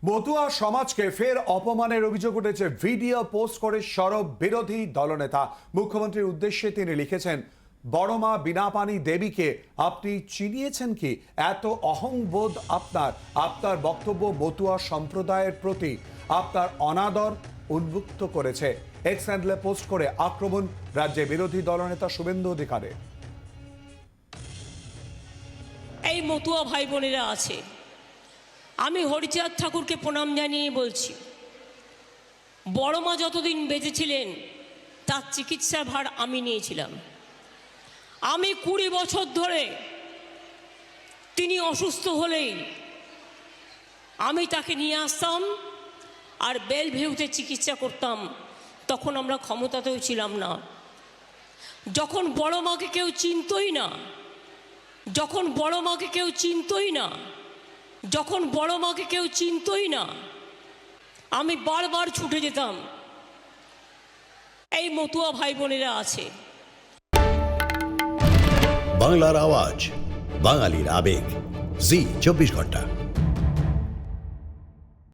মতুয়া সমাজকে ফের অপমানের অভিযোগ উঠেছে। ভিডিও পোস্ট করে সরব বিরোধী দলনেতা। মুখ্যমন্ত্রীর উদ্দেশ্যে তিনি লিখেছেন, বড়মা বিনাপানি দেবীকে আপনি চিনিয়েছেন কি? এত অহংবোধ আপনার। আপনার বক্তব্য মতুয়া সম্প্রদায়ের প্রতি আপনার অনাদর উন্মুক্ত করেছে। এক্স হ্যান্ডলে পোস্ট করে আক্রমণ রাজ্যে বিরোধী দলনেতা শুভেন্দু অধিকারের। এই মতুয়া ভাই বোনেরা আছে, আমি হরিচাঁদ ঠাকুরকে প্রণাম জানিয়ে বলছি, বড় মা যতদিন বেঁচে ছিলেন তার চিকিৎসার ভার আমি নিয়েছিলাম। আমি 20 বছর ধরে তিনি অসুস্থ হলেই আমি তাকে নিয়ে আসতাম আর বেলভিউতে চিকিৎসা করতাম। তখন আমরা ক্ষমতাতেও ছিলাম না, যখন বড় মাকে কেউ চিনতই না, যখন বড় মাকে কেউ চিনতই না, যখন বড় মাকে কেউ চিনতই না, আমি বারবার ছুটে যেতাম। এই মতুয়া ভাই বোনেরা আছে। বাংলার আওয়াজ, বাঙালির আবেগ, জি 24 ঘন্টা।